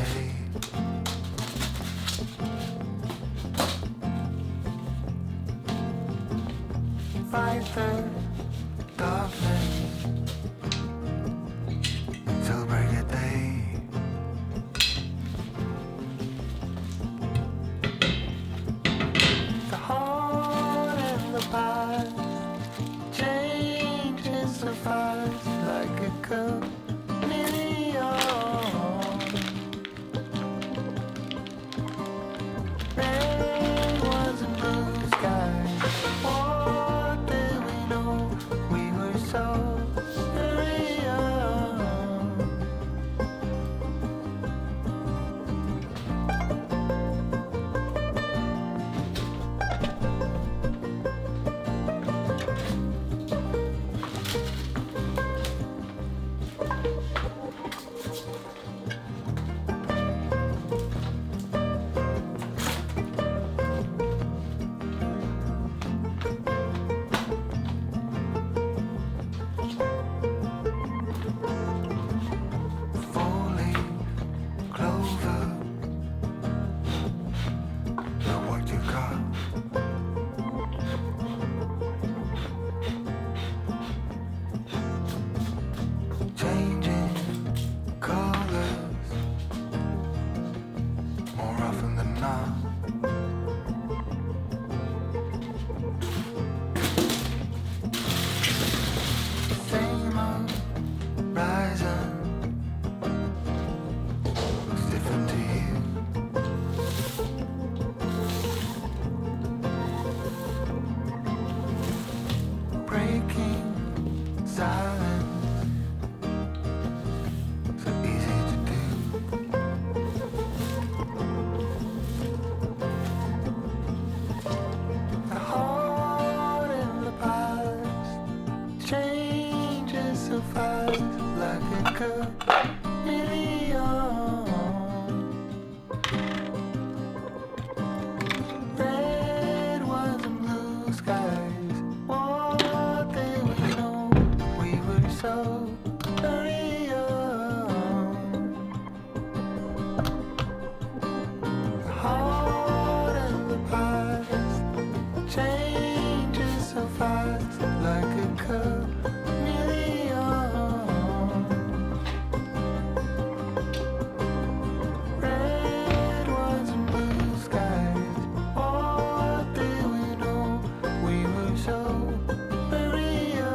day. Fight the darkness till break of day. The heart and the past changes so fast like a chameleon. Red ones and blue skies. What do we know? We were so very young. Four-leaf clover, know what you got. Changing colors more often than not. Same old horizon looks different to you. Breaking silence, so easy to do. The heart in the past changes so fast like a chameleon. Red ones and blue skies. What did we know? We were so very young. The heart and the past changes so fast like a chameleon. Red ones and blue skies. What did we know? We were so very young.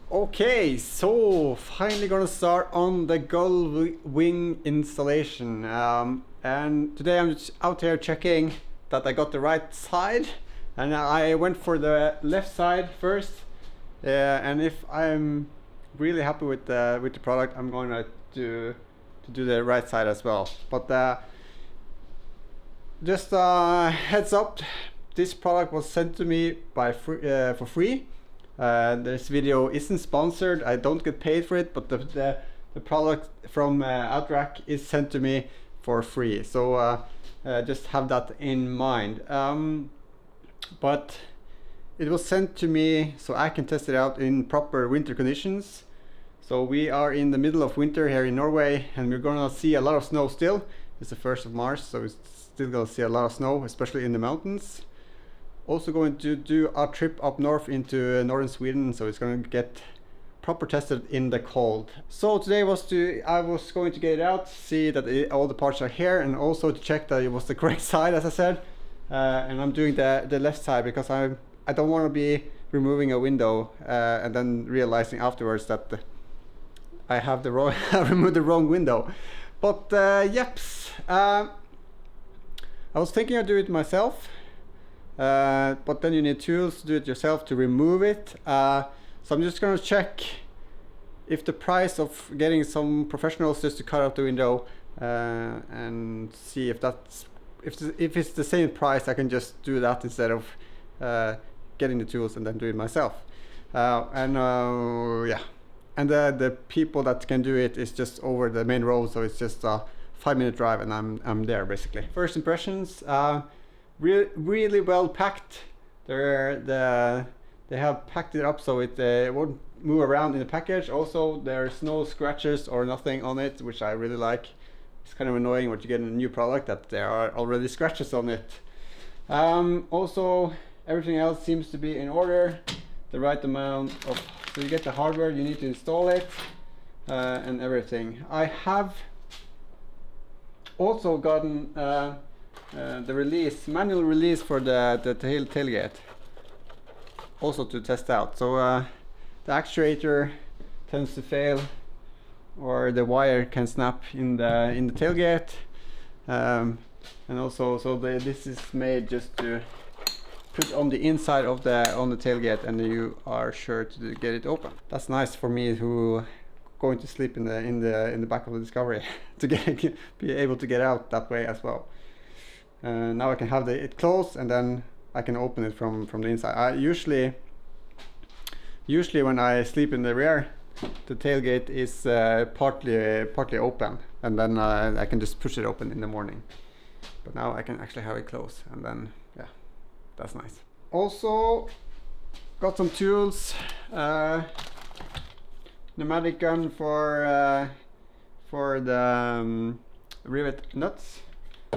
Okay, so finally gonna start on the Gullwing installation. And today I'm just out here checking that I got the right side, and I went for the left side first. And if I'm really happy with the product, I'm going to do the right side as well. But just heads up, this product was sent to me by for free. This video isn't sponsored, I don't get paid for it, but the product from Out-Rack is sent to me for free. So just have that in mind. But it was sent to me so I can test it out in proper winter conditions. So we are in the middle of winter here in Norway, and we're gonna see a lot of snow still. It's the 1st of March, so we're still gonna see a lot of snow, especially in the mountains. Also going to do a trip up north into northern Sweden, so it's gonna get proper tested in the cold. So today I was going to get it out, see that all the parts are here, and also to check that it was the correct side, as I said. And I'm doing the left side because I don't want to be removing a window and then realizing afterwards that I have the wrong I removed the wrong window. But yeps, I was thinking I'd do it myself, but then you need tools to do it yourself to remove it. So I'm just gonna check if the price of getting some professionals just to cut out the window and see if it's the same price. I can just do that instead of getting the tools and then do it myself. Yeah, and the people that can do it is just over the main road, so it's just a 5-minute drive and I'm there basically. First impressions, really well packed. They have packed it up so it won't move around in the package. Also, there's no scratches or nothing on it, which I really like. It's kind of annoying when you get a new product that there are already scratches on it. Also, everything else seems to be in order. The right amount of, so you get the hardware, you need to install it and everything. I have also gotten the manual release for the tailgate, also to test out. So the actuator tends to fail, or the wire can snap in the tailgate, and also this is made just to put on the inside of the tailgate, and you are sure to get it open. That's nice for me who going to sleep in the back of the Discovery to be able to get out that way as well. Now I can have it closed and then I can open it from the inside. I usually when I sleep in the rear, the tailgate is partly open, and then I can just push it open in the morning. But now I can actually have it closed, and then yeah, that's nice. Also got some tools, pneumatic gun for the rivet nuts.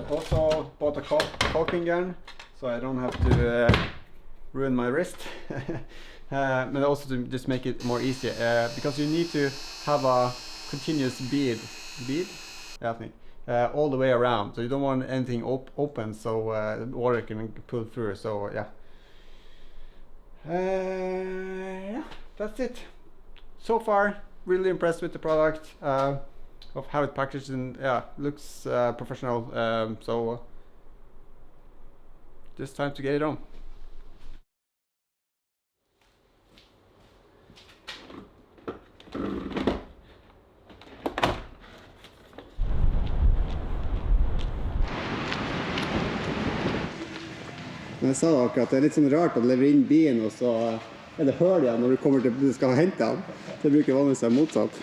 Also bought a caulking gun so I don't have to ruin my wrist. But also to just make it more easier, because you need to have a continuous bead, yeah, I think, all the way around, so you don't want anything open so water can pull through. So yeah, yeah, that's it. So far, really impressed with the product, of how it packaged, and yeah, looks professional. So just time to get it on. Men jeg sa akkurat, det er litt sånn rart å levere inn bilen, og så er det høl igjen når du skal hente den. Det bruker vanligvis være motsatt.